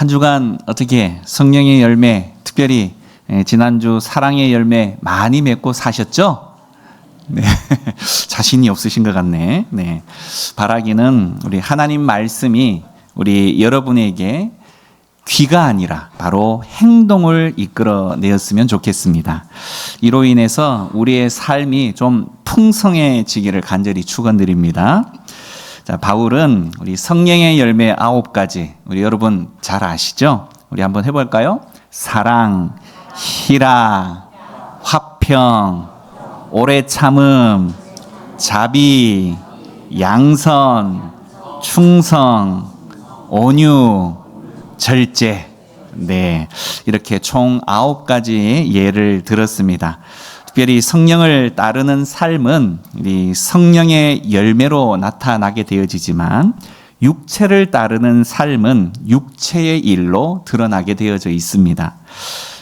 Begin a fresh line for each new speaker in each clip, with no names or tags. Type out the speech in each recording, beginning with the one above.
한 주간 어떻게 성령의 열매, 특별히 지난주 사랑의 열매 많이 맺고 사셨죠? 네. 자신이 없으신 것 같네. 네. 바라기는 우리 하나님 말씀이 우리 여러분에게 귀가 아니라 바로 행동을 이끌어내었으면 좋겠습니다. 이로 인해서 우리의 삶이 좀 풍성해지기를 간절히 축원드립니다. 자, 바울은 우리 성령의 열매 9가지, 우리 여러분 잘 아시죠? 우리 한번 해볼까요? 사랑, 희락, 화평, 오래 참음, 자비, 양선, 충성, 온유, 절제. 네, 이렇게 총 9가지의 예를 들었습니다. 특별히 성령을 따르는 삶은 이 성령의 열매로 나타나게 되어지지만 육체를 따르는 삶은 육체의 일로 드러나게 되어져 있습니다.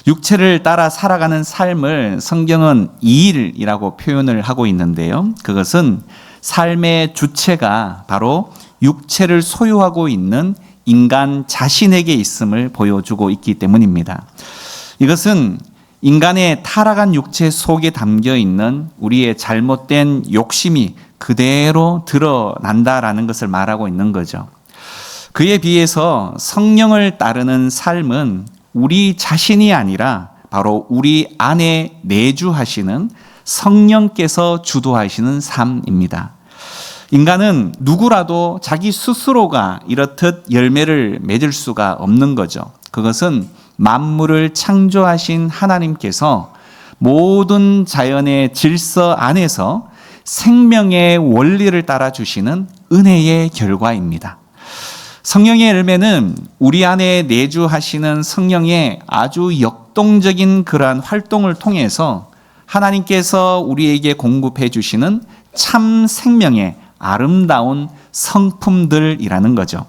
육체를 따라 살아가는 삶을 성경은 일이라고 표현을 하고 있는데요. 그것은 삶의 주체가 바로 육체를 소유하고 있는 인간 자신에게 있음을 보여주고 있기 때문입니다. 이것은 인간의 타락한 육체 속에 담겨 있는 우리의 잘못된 욕심이 그대로 드러난다라는 것을 말하고 있는 거죠. 그에 비해서 성령을 따르는 삶은 우리 자신이 아니라 바로 우리 안에 내주하시는 성령께서 주도하시는 삶입니다. 인간은 누구라도 자기 스스로가 이렇듯 열매를 맺을 수가 없는 거죠. 그것은 만물을 창조하신 하나님께서 모든 자연의 질서 안에서 생명의 원리를 따라 주시는 은혜의 결과입니다. 성령의 열매는 우리 안에 내주하시는 성령의 아주 역동적인 그러한 활동을 통해서 하나님께서 우리에게 공급해 주시는 참 생명의 아름다운 성품들이라는 거죠.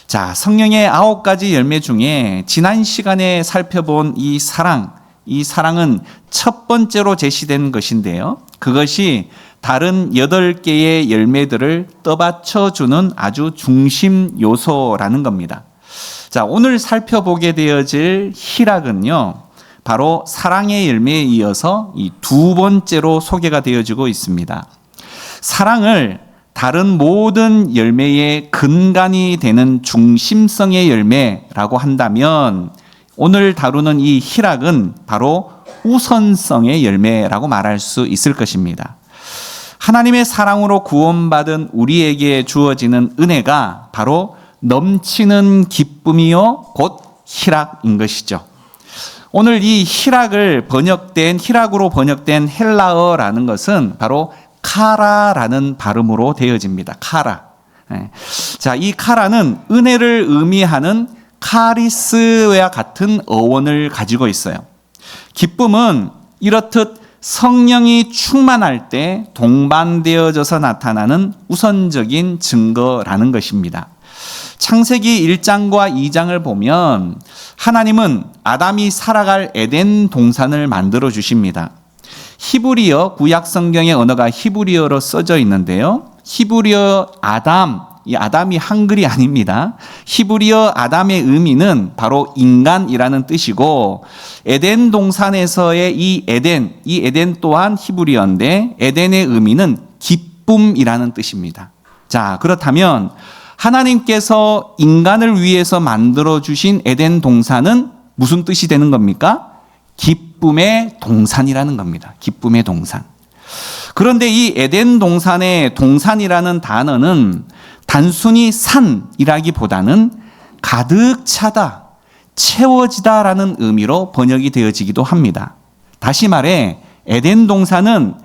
자, 성령의 9가지 열매 중에 지난 시간에 살펴본 이 사랑은 첫 번째로 제시된 것인데요. 그것이 다른 8개의 열매들을 떠받쳐주는 아주 중심 요소라는 겁니다. 자, 오늘 살펴보게 되어질 희락은요, 바로 사랑의 열매에 이어서 이 2번째로 소개가 되어지고 있습니다. 사랑을 다른 모든 열매의 근간이 되는 중심성의 열매라고 한다면 오늘 다루는 이 희락은 바로 우선성의 열매라고 말할 수 있을 것입니다. 하나님의 사랑으로 구원받은 우리에게 주어지는 은혜가 바로 넘치는 기쁨이요 곧 희락인 것이죠. 오늘 이 희락으로 번역된 헬라어라는 것은 바로 카라라는 발음으로 되어집니다. 카라. 자, 이 카라는 은혜를 의미하는 카리스와 같은 어원을 가지고 있어요. 기쁨은 이렇듯 성령이 충만할 때 동반되어져서 나타나는 우선적인 증거라는 것입니다. 창세기 1장과 2장을 보면 하나님은 아담이 살아갈 에덴 동산을 만들어 주십니다. 히브리어, 구약 성경의 언어가 히브리어로 써져 있는데요. 히브리어 이 아담이 한글이 아닙니다. 히브리어 아담의 의미는 바로 인간이라는 뜻이고 에덴 동산에서의 이 에덴 또한 히브리어인데 에덴의 의미는 기쁨이라는 뜻입니다. 자, 그렇다면 하나님께서 인간을 위해서 만들어 주신 에덴 동산은 무슨 뜻이 되는 겁니까? 기쁨의 동산이라는 겁니다. 기쁨의 동산. 그런데 이 에덴 동산의 동산이라는 단어는 단순히 산이라기보다는 가득 차다, 채워지다라는 의미로 번역이 되어지기도 합니다. 다시 말해 에덴 동산은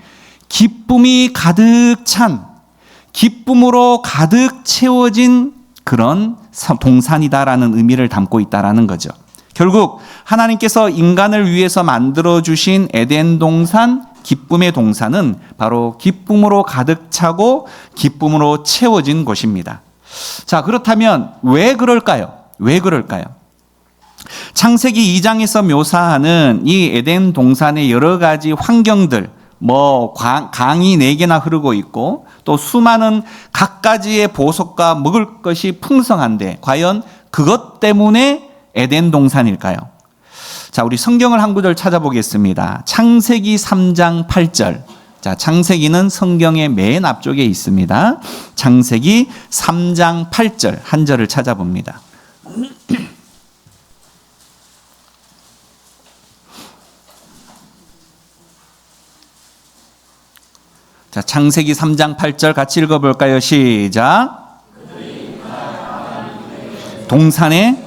기쁨이 가득 찬, 기쁨으로 가득 채워진 그런 동산이다라는 의미를 담고 있다라는 거죠. 결국 하나님께서 인간을 위해서 만들어주신 에덴 동산, 기쁨의 동산은 바로 기쁨으로 가득 차고 기쁨으로 채워진 곳입니다. 자, 그렇다면 왜 그럴까요? 창세기 2장에서 묘사하는 이 에덴 동산의 여러 가지 환경들, 강이 4개나 흐르고 있고 또 수많은 갖가지의 보석과 먹을 것이 풍성한데 과연 그것 때문에 에덴 동산일까요? 자, 우리 성경을 한 구절 찾아보겠습니다. 창세기 3장 8절. 자, 창세기는 성경의 맨 앞쪽에 있습니다. 창세기 3장 8절 한 절을 찾아봅니다. 자, 창세기 3장 8절 같이 읽어볼까요? 시작. 동산에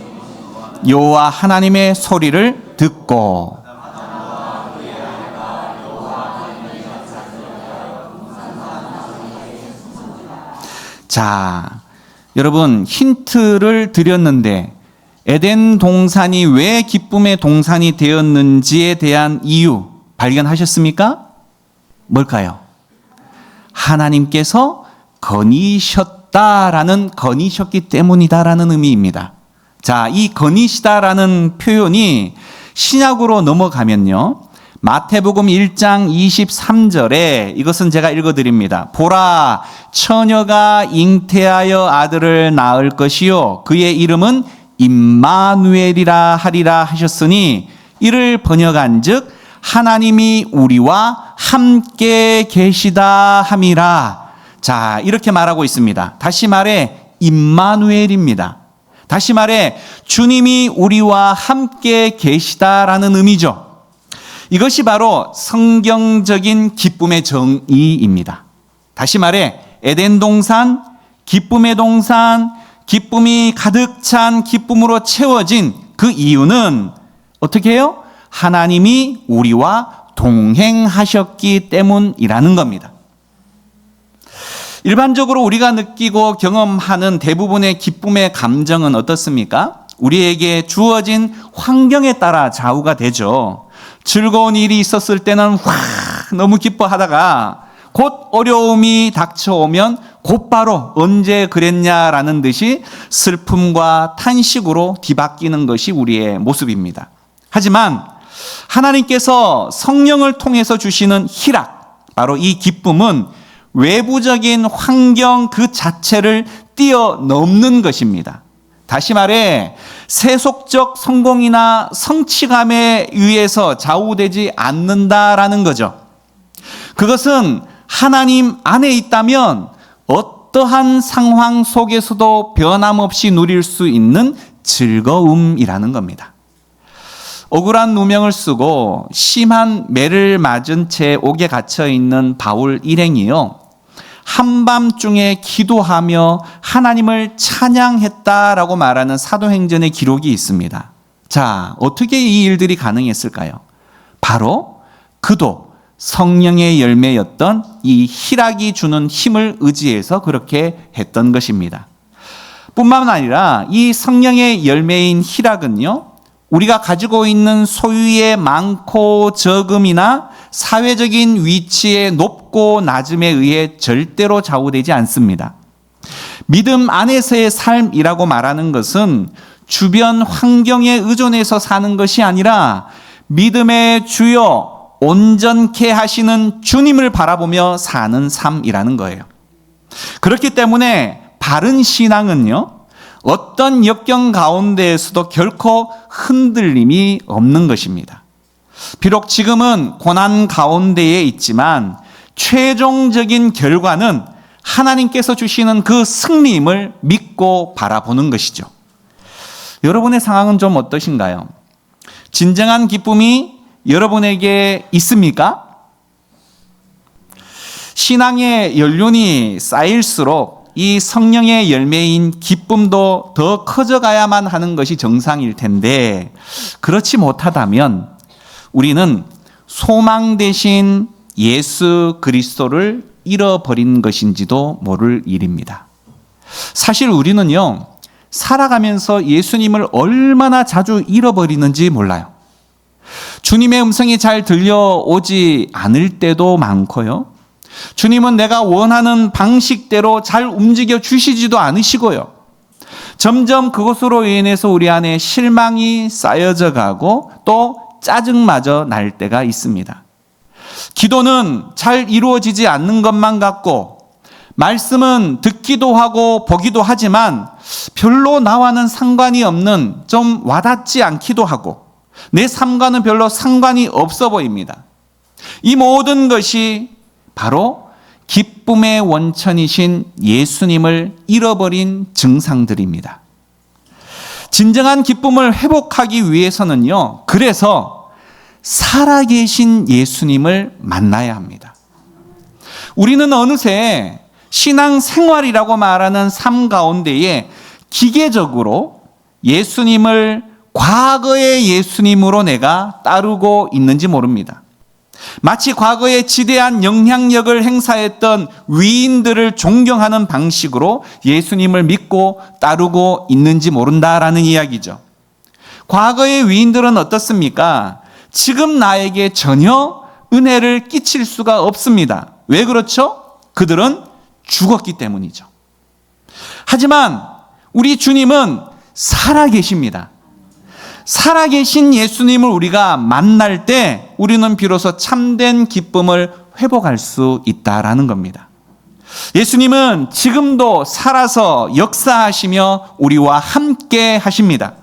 여호와 하나님의 소리를 듣고. 자, 여러분 힌트를 드렸는데 에덴 동산이 왜 기쁨의 동산이 되었는지에 대한 이유 발견하셨습니까? 뭘까요? 하나님께서 거니셨기 때문이다라는 의미입니다. 자, 이 거니시다라는 표현이 신약으로 넘어가면요. 마태복음 1장 23절에 이것은 제가 읽어드립니다. 보라, 처녀가 잉태하여 아들을 낳을 것이요 그의 이름은 임마누엘이라 하리라 하셨으니 이를 번역한즉 하나님이 우리와 함께 계시다 함이라. 자, 이렇게 말하고 있습니다. 다시 말해 임마누엘입니다. 다시 말해 주님이 우리와 함께 계시다라는 의미죠. 이것이 바로 성경적인 기쁨의 정의입니다. 다시 말해 에덴 동산, 기쁨의 동산, 기쁨이 가득 찬 기쁨으로 채워진 그 이유는 어떻게 해요? 하나님이 우리와 동행하셨기 때문이라는 겁니다. 일반적으로 우리가 느끼고 경험하는 대부분의 기쁨의 감정은 어떻습니까? 우리에게 주어진 환경에 따라 좌우가 되죠. 즐거운 일이 있었을 때는 너무 기뻐하다가 곧 어려움이 닥쳐오면 곧바로 언제 그랬냐라는 듯이 슬픔과 탄식으로 뒤바뀌는 것이 우리의 모습입니다. 하지만 하나님께서 성령을 통해서 주시는 희락, 바로 이 기쁨은 외부적인 환경 그 자체를 뛰어넘는 것입니다. 다시 말해 세속적 성공이나 성취감에 의해서 좌우되지 않는다라는 거죠. 그것은 하나님 안에 있다면 어떠한 상황 속에서도 변함없이 누릴 수 있는 즐거움이라는 겁니다. 억울한 누명을 쓰고 심한 매를 맞은 채 옥에 갇혀 있는 바울 일행이요, 한밤중에 기도하며 하나님을 찬양했다라고 말하는 사도행전의 기록이 있습니다. 자, 어떻게 이 일들이 가능했을까요? 바로 그도 성령의 열매였던 이 희락이 주는 힘을 의지해서 그렇게 했던 것입니다. 뿐만 아니라 이 성령의 열매인 희락은요, 우리가 가지고 있는 소유의 많고 적음이나 사회적인 위치의 높고 낮음에 의해 절대로 좌우되지 않습니다. 믿음 안에서의 삶이라고 말하는 것은 주변 환경에 의존해서 사는 것이 아니라 믿음의 주요 온전케 하시는 주님을 바라보며 사는 삶이라는 거예요. 그렇기 때문에 바른 신앙은요, 어떤 역경 가운데에서도 결코 흔들림이 없는 것입니다. 비록 지금은 고난 가운데에 있지만 최종적인 결과는 하나님께서 주시는 그 승리임을 믿고 바라보는 것이죠. 여러분의 상황은 좀 어떠신가요? 진정한 기쁨이 여러분에게 있습니까? 신앙의 연륜이 쌓일수록 이 성령의 열매인 기쁨도 더 커져가야만 하는 것이 정상일 텐데, 그렇지 못하다면 우리는 소망 대신 예수 그리스도를 잃어버린 것인지도 모를 일입니다. 사실 우리는요, 살아가면서 예수님을 얼마나 자주 잃어버리는지 몰라요. 주님의 음성이 잘 들려오지 않을 때도 많고요, 주님은 내가 원하는 방식대로 잘 움직여 주시지도 않으시고요, 점점 그것으로 인해서 우리 안에 실망이 쌓여져 가고 또 짜증마저 날 때가 있습니다. 기도는 잘 이루어지지 않는 것만 같고 말씀은 듣기도 하고 보기도 하지만 별로 나와는 상관이 없는, 좀 와닿지 않기도 하고 내 삶과는 별로 상관이 없어 보입니다. 이 모든 것이 바로 기쁨의 원천이신 예수님을 잃어버린 증상들입니다. 진정한 기쁨을 회복하기 위해서는요, 그래서 살아계신 예수님을 만나야 합니다. 우리는 어느새 신앙생활이라고 말하는 삶 가운데에 기계적으로 예수님을 과거의 예수님으로 내가 따르고 있는지 모릅니다. 마치 과거에 지대한 영향력을 행사했던 위인들을 존경하는 방식으로 예수님을 믿고 따르고 있는지 모른다라는 이야기죠. 과거의 위인들은 어떻습니까? 지금 나에게 전혀 은혜를 끼칠 수가 없습니다. 왜 그렇죠? 그들은 죽었기 때문이죠. 하지만 우리 주님은 살아계십니다. 살아계신 예수님을 우리가 만날 때 우리는 비로소 참된 기쁨을 회복할 수 있다라는 겁니다. 예수님은 지금도 살아서 역사하시며 우리와 함께 하십니다.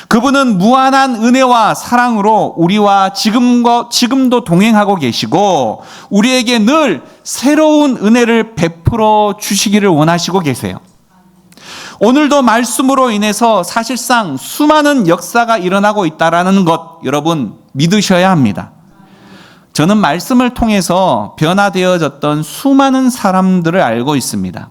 그분은 무한한 은혜와 사랑으로 우리와 지금도 동행하고 계시고 우리에게 늘 새로운 은혜를 베풀어 주시기를 원하시고 계세요. 오늘도 말씀으로 인해서 사실상 수많은 역사가 일어나고 있다는 것 여러분 믿으셔야 합니다. 저는 말씀을 통해서 변화되어졌던 수많은 사람들을 알고 있습니다.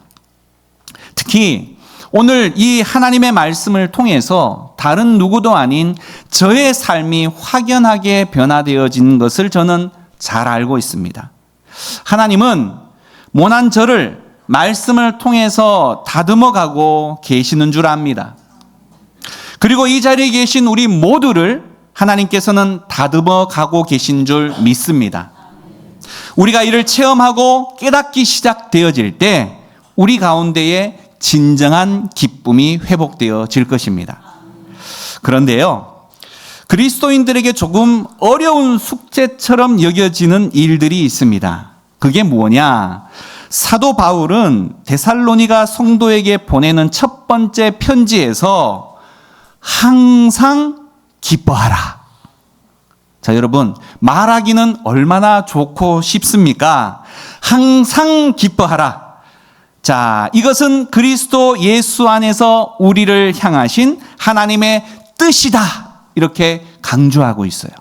특히 오늘 이 하나님의 말씀을 통해서 다른 누구도 아닌 저의 삶이 확연하게 변화되어진 것을 저는 잘 알고 있습니다. 하나님은 모난 저를 말씀을 통해서 다듬어가고 계시는 줄 압니다. 그리고 이 자리에 계신 우리 모두를 하나님께서는 다듬어가고 계신 줄 믿습니다. 우리가 이를 체험하고 깨닫기 시작되어질 때 우리 가운데에 진정한 기쁨이 회복되어질 것입니다. 그런데요, 그리스도인들에게 조금 어려운 숙제처럼 여겨지는 일들이 있습니다. 그게 뭐냐? 사도 바울은 데살로니가 성도에게 보내는 첫 번째 편지에서 항상 기뻐하라. 자, 여러분, 말하기는 얼마나 좋고 쉽습니까? 항상 기뻐하라. 자, 이것은 그리스도 예수 안에서 우리를 향하신 하나님의 뜻이다. 이렇게 강조하고 있어요.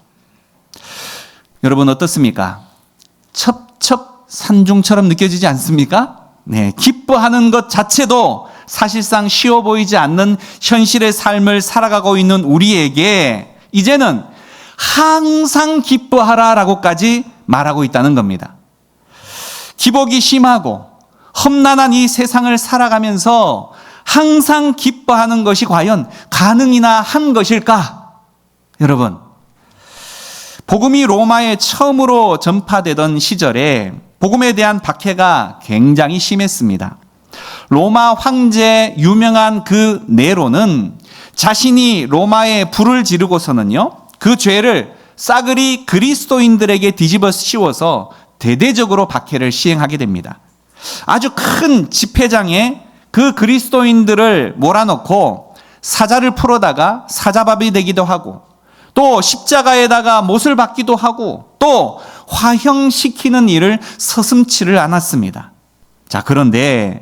여러분 어떻습니까? 첩첩산중처럼 느껴지지 않습니까? 네, 기뻐하는 것 자체도 사실상 쉬워 보이지 않는 현실의 삶을 살아가고 있는 우리에게 이제는 항상 기뻐하라라고까지 말하고 있다는 겁니다. 기복이 심하고 험난한 이 세상을 살아가면서 항상 기뻐하는 것이 과연 가능이나 한 것일까? 여러분, 복음이 로마에 처음으로 전파되던 시절에 복음에 대한 박해가 굉장히 심했습니다. 로마 황제 유명한 그 네로는 자신이 로마에 불을 지르고서는요, 그 죄를 싸그리 그리스도인들에게 뒤집어 씌워서 대대적으로 박해를 시행하게 됩니다. 아주 큰 집회장에 그 그리스도인들을 몰아넣고 사자를 풀어다가 사자밥이 되기도 하고 또 십자가에다가 못을 박기도 하고 또 화형시키는 일을 서슴지를 않았습니다. 자, 그런데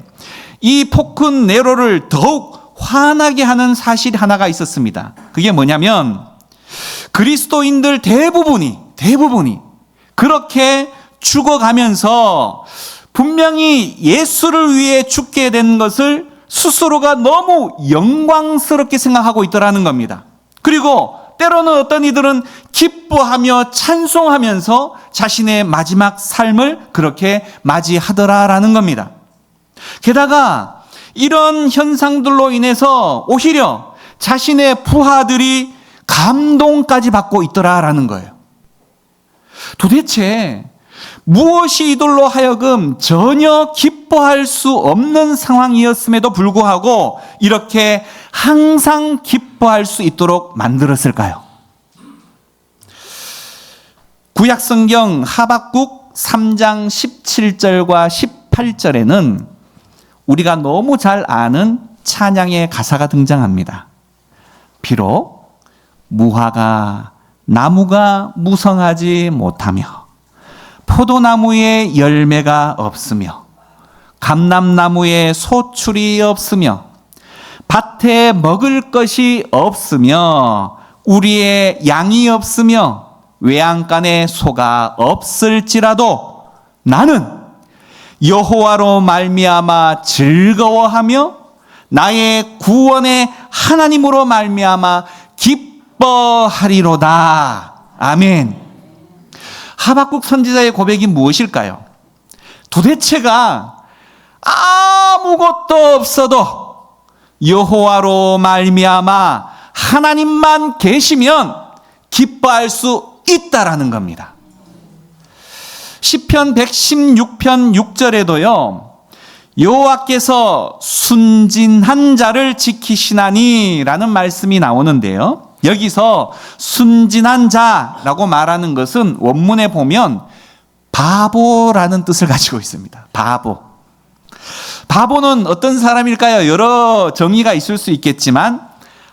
이 폭군 네로를 더욱 화나게 하는 사실이 하나가 있었습니다. 그게 뭐냐면 그리스도인들 대부분이 그렇게 죽어가면서 분명히 예수를 위해 죽게 된 것을 스스로가 너무 영광스럽게 생각하고 있더라는 겁니다. 그리고 때로는 어떤 이들은 기뻐하며 찬송하면서 자신의 마지막 삶을 그렇게 맞이하더라라는 겁니다. 게다가 이런 현상들로 인해서 오히려 자신의 부하들이 감동까지 받고 있더라라는 거예요. 도대체 무엇이 이들로 하여금 전혀 기뻐할 수 없는 상황이었음에도 불구하고 이렇게 항상 기뻐할 수 있도록 만들었을까요? 구약성경 하박국 3장 17절과 8절에는 우리가 너무 잘 아는 찬양의 가사가 등장합니다. 비록 무화과 나무가 무성하지 못하며 포도나무에 열매가 없으며 감람나무에 소출이 없으며 밭에 먹을 것이 없으며 우리의 양이 없으며 외양간에 소가 없을지라도 나는 여호와로 말미암아 즐거워하며 나의 구원의 하나님으로 말미암아 기뻐하리로다. 아멘. 하박국 선지자의 고백이 무엇일까요? 도대체가 아무것도 없어도 여호와로 말미암아 하나님만 계시면 기뻐할 수 있다라는 겁니다. 시편 116편 6절에도요. 여호와께서 순진한 자를 지키시나니라는 말씀이 나오는데요. 여기서 순진한 자라고 말하는 것은 원문에 보면 바보라는 뜻을 가지고 있습니다. 바보. 바보는 어떤 사람일까요? 여러 정의가 있을 수 있겠지만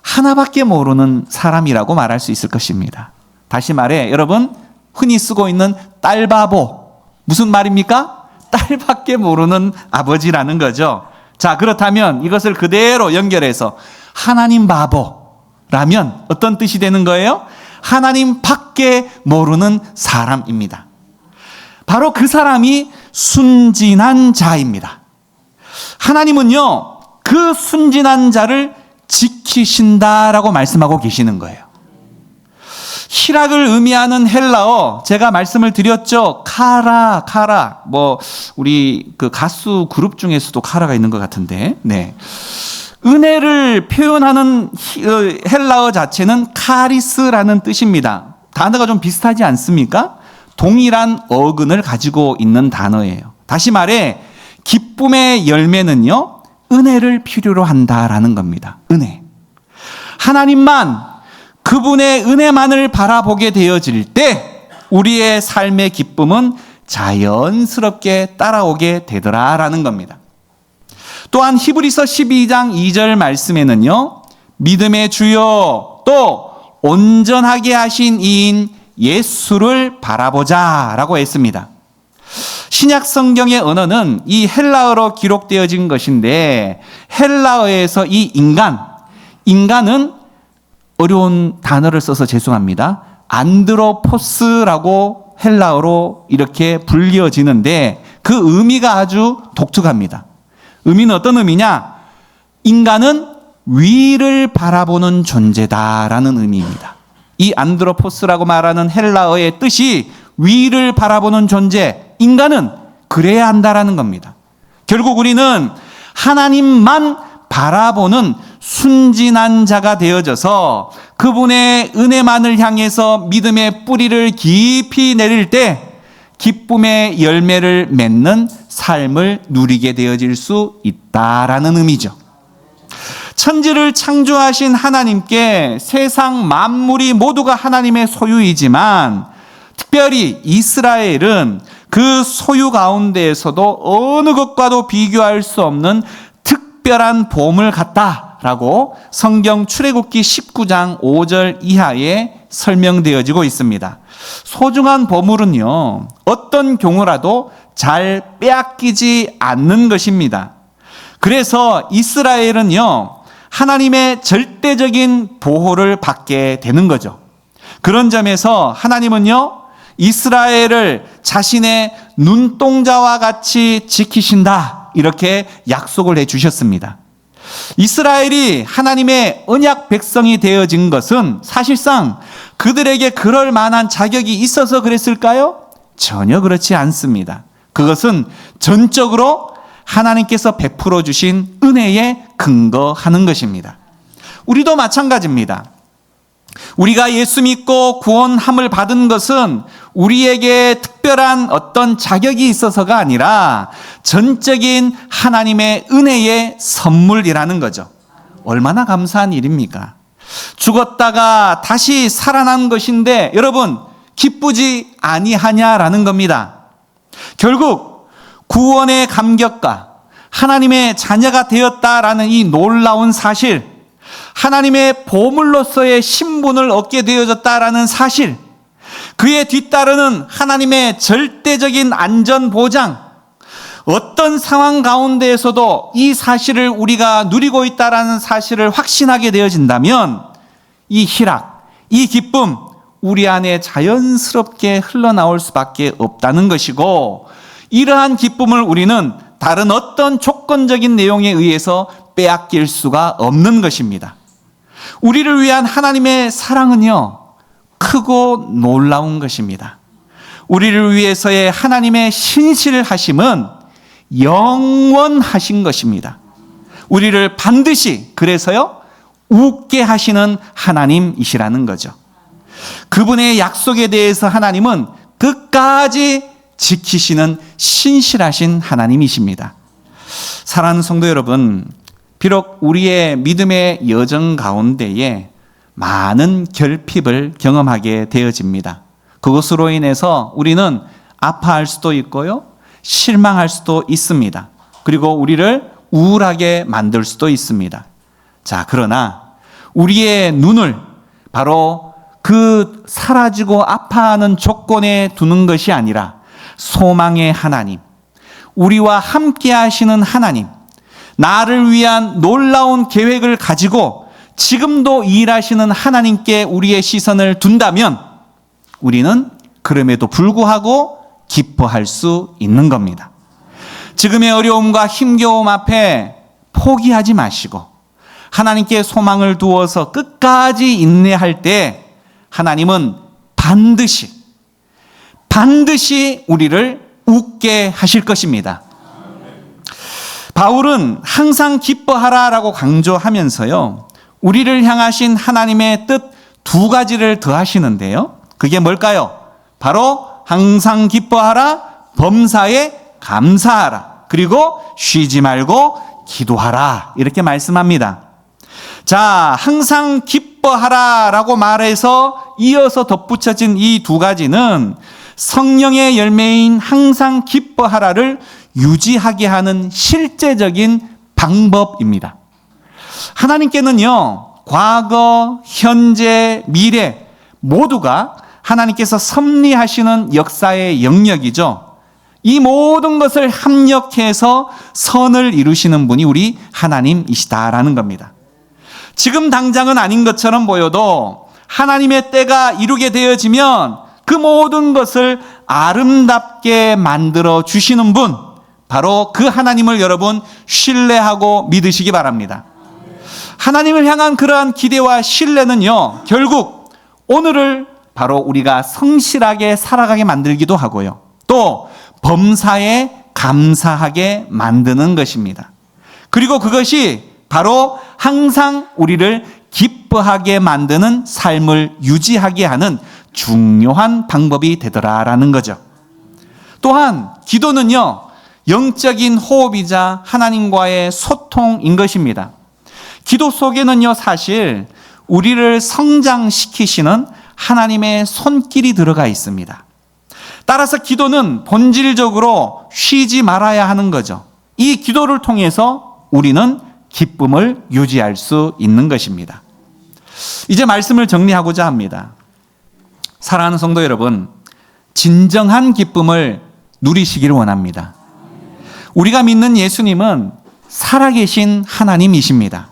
하나밖에 모르는 사람이라고 말할 수 있을 것입니다. 다시 말해 여러분 흔히 쓰고 있는 딸바보. 무슨 말입니까? 딸밖에 모르는 아버지라는 거죠. 자, 그렇다면 이것을 그대로 연결해서 하나님 바보라면 어떤 뜻이 되는 거예요? 하나님 밖에 모르는 사람입니다. 바로 그 사람이 순진한 자입니다. 하나님은요, 그 순진한 자를 지키신다라고 말씀하고 계시는 거예요. 희락을 의미하는 헬라어, 제가 말씀을 드렸죠. 카라. 우리 그 가수 그룹 중에서도 카라가 있는 것 같은데, 네. 은혜를 표현하는 헬라어 자체는 카리스라는 뜻입니다. 단어가 좀 비슷하지 않습니까? 동일한 어근을 가지고 있는 단어예요. 다시 말해, 기쁨의 열매는요, 은혜를 필요로 한다라는 겁니다. 은혜. 하나님만, 그분의 은혜만을 바라보게 되어질 때 우리의 삶의 기쁨은 자연스럽게 따라오게 되더라라는 겁니다. 또한 히브리서 12장 2절 말씀에는요. 믿음의 주요 또 온전하게 하신 이인 예수를 바라보자라고 했습니다. 신약 성경의 언어는 이 헬라어로 기록되어진 것인데 헬라어에서 이 인간은 어려운 단어를 써서 죄송합니다. 안드로포스라고 헬라어로 이렇게 불리어지는데 그 의미가 아주 독특합니다. 의미는 어떤 의미냐? 인간은 위를 바라보는 존재다라는 의미입니다. 이 안드로포스라고 말하는 헬라어의 뜻이 위를 바라보는 존재, 인간은 그래야 한다라는 겁니다. 결국 우리는 하나님만 바라보는 순진한 자가 되어져서 그분의 은혜만을 향해서 믿음의 뿌리를 깊이 내릴 때 기쁨의 열매를 맺는 삶을 누리게 되어질 수 있다라는 의미죠. 천지를 창조하신 하나님께 세상 만물이 모두가 하나님의 소유이지만 특별히 이스라엘은 그 소유 가운데에서도 어느 것과도 비교할 수 없는 특별한 보물 같다라고 성경 출애굽기 19장 5절 이하에 설명되어지고 있습니다. 소중한 보물은요, 어떤 경우라도 잘 빼앗기지 않는 것입니다. 그래서 이스라엘은요, 하나님의 절대적인 보호를 받게 되는 거죠. 그런 점에서 하나님은요, 이스라엘을 자신의 눈동자와 같이 지키신다. 이렇게 약속을 해 주셨습니다. 이스라엘이 하나님의 언약 백성이 되어진 것은 사실상 그들에게 그럴 만한 자격이 있어서 그랬을까요? 전혀 그렇지 않습니다. 그것은 전적으로 하나님께서 베풀어 주신 은혜에 근거하는 것입니다. 우리도 마찬가지입니다. 우리가 예수 믿고 구원함을 받은 것은 우리에게 특별한 어떤 자격이 있어서가 아니라 전적인 하나님의 은혜의 선물이라는 거죠. 얼마나 감사한 일입니까? 죽었다가 다시 살아난 것인데 여러분 기쁘지 아니하냐라는 겁니다. 결국 구원의 감격과 하나님의 자녀가 되었다라는 이 놀라운 사실, 하나님의 보물로서의 신분을 얻게 되어졌다라는 사실, 그에 뒤따르는 하나님의 절대적인 안전 보장, 어떤 상황 가운데에서도 이 사실을 우리가 누리고 있다라는 사실을 확신하게 되어진다면 이 희락, 이 기쁨 우리 안에 자연스럽게 흘러나올 수밖에 없다는 것이고, 이러한 기쁨을 우리는 다른 어떤 조건적인 내용에 의해서 빼앗길 수가 없는 것입니다. 우리를 위한 하나님의 사랑은요, 크고 놀라운 것입니다. 우리를 위해서의 하나님의 신실하심은 영원하신 것입니다. 우리를 반드시 그래서요 웃게 하시는 하나님이시라는 거죠. 그분의 약속에 대해서 하나님은 끝까지 지키시는 신실하신 하나님이십니다. 사랑하는 성도 여러분, 비록 우리의 믿음의 여정 가운데에 많은 결핍을 경험하게 되어집니다. 그것으로 인해서 우리는 아파할 수도 있고요, 실망할 수도 있습니다. 그리고 우리를 우울하게 만들 수도 있습니다. 자, 그러나 우리의 눈을 바로 그 사라지고 아파하는 조건에 두는 것이 아니라 소망의 하나님, 우리와 함께 하시는 하나님, 나를 위한 놀라운 계획을 가지고 지금도 일하시는 하나님께 우리의 시선을 둔다면 우리는 그럼에도 불구하고 기뻐할 수 있는 겁니다. 지금의 어려움과 힘겨움 앞에 포기하지 마시고 하나님께 소망을 두어서 끝까지 인내할 때 하나님은 반드시 우리를 웃게 하실 것입니다. 바울은 항상 기뻐하라라고 강조하면서요, 우리를 향하신 하나님의 뜻 두 가지를 더하시는데요. 그게 뭘까요? 바로 항상 기뻐하라, 범사에 감사하라, 그리고 쉬지 말고 기도하라, 이렇게 말씀합니다. 자, 항상 기뻐하라라고 말해서 이어서 덧붙여진 이 두 가지는 성령의 열매인 항상 기뻐하라를 유지하게 하는 실제적인 방법입니다. 하나님께는요, 과거, 현재, 미래 모두가 하나님께서 섭리하시는 역사의 영역이죠. 이 모든 것을 합력해서 선을 이루시는 분이 우리 하나님이시다라는 겁니다. 지금 당장은 아닌 것처럼 보여도 하나님의 때가 이루게 되어지면 그 모든 것을 아름답게 만들어 주시는 분, 바로 그 하나님을 여러분 신뢰하고 믿으시기 바랍니다. 하나님을 향한 그러한 기대와 신뢰는요, 결국 오늘을 바로 우리가 성실하게 살아가게 만들기도 하고요, 또 범사에 감사하게 만드는 것입니다. 그리고 그것이 바로 항상 우리를 기뻐하게 만드는 삶을 유지하게 하는 중요한 방법이 되더라라는 거죠. 또한 기도는요, 영적인 호흡이자 하나님과의 소통인 것입니다. 기도 속에는요, 사실 우리를 성장시키시는 하나님의 손길이 들어가 있습니다. 따라서 기도는 본질적으로 쉬지 말아야 하는 거죠. 이 기도를 통해서 우리는 기쁨을 유지할 수 있는 것입니다. 이제 말씀을 정리하고자 합니다. 사랑하는 성도 여러분, 진정한 기쁨을 누리시기를 원합니다. 우리가 믿는 예수님은 살아계신 하나님이십니다.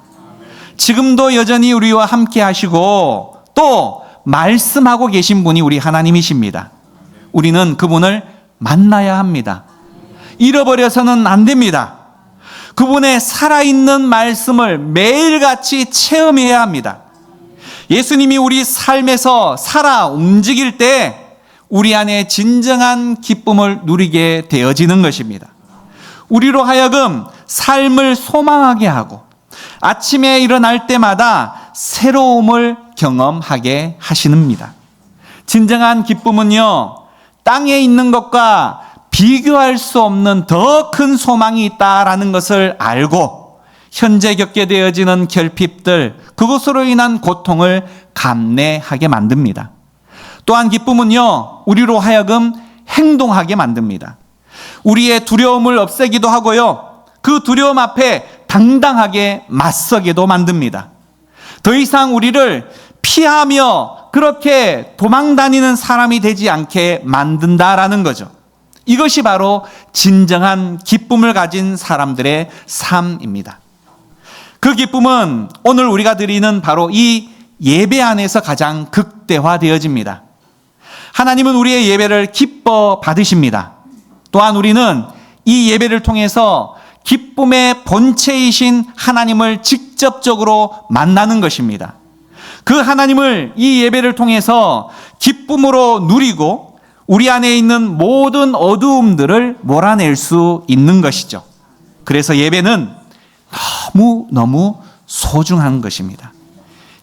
지금도 여전히 우리와 함께 하시고 또 말씀하고 계신 분이 우리 하나님이십니다. 우리는 그분을 만나야 합니다. 잃어버려서는 안 됩니다. 그분의 살아있는 말씀을 매일같이 체험해야 합니다. 예수님이 우리 삶에서 살아 움직일 때 우리 안에 진정한 기쁨을 누리게 되어지는 것입니다. 우리로 하여금 삶을 소망하게 하고 아침에 일어날 때마다 새로움을 경험하게 하시는입니다. 진정한 기쁨은요, 땅에 있는 것과 비교할 수 없는 더 큰 소망이 있다라는 것을 알고 현재 겪게 되어지는 결핍들, 그것으로 인한 고통을 감내하게 만듭니다. 또한 기쁨은요, 우리로 하여금 행동하게 만듭니다. 우리의 두려움을 없애기도 하고요. 그 두려움 앞에 당당하게 맞서게도 만듭니다. 더 이상 우리를 피하며 그렇게 도망다니는 사람이 되지 않게 만든다라는 거죠. 이것이 바로 진정한 기쁨을 가진 사람들의 삶입니다. 그 기쁨은 오늘 우리가 드리는 바로 이 예배 안에서 가장 극대화되어집니다. 하나님은 우리의 예배를 기뻐 받으십니다. 또한 우리는 이 예배를 통해서 기쁨의 본체이신 하나님을 직접적으로 만나는 것입니다. 그 하나님을 이 예배를 통해서 기쁨으로 누리고 우리 안에 있는 모든 어두움들을 몰아낼 수 있는 것이죠. 그래서 예배는 너무 소중한 것입니다.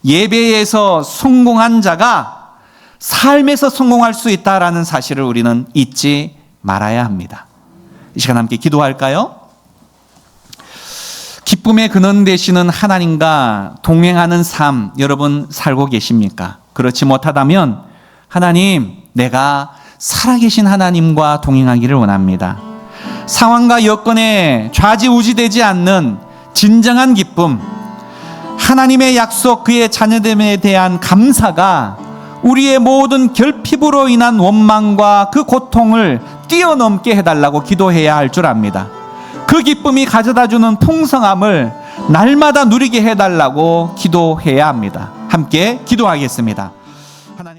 예배에서 성공한 자가 삶에서 성공할 수 있다라는 사실을 우리는 잊지 말아야 합니다. 이 시간 함께 기도할까요? 기쁨의 근원 되시는 하나님과 동행하는 삶 여러분 살고 계십니까? 그렇지 못하다면 하나님, 내가 살아계신 하나님과 동행하기를 원합니다. 상황과 여건에 좌지우지되지 않는 진정한 기쁨, 하나님의 약속, 그의 자녀됨에 대한 감사가 우리의 모든 결핍으로 인한 원망과 그 고통을 뛰어넘게 해달라고 기도해야 할 줄 압니다. 그 기쁨이 가져다주는 풍성함을 날마다 누리게 해달라고 기도해야 합니다. 함께 기도하겠습니다. 하나님.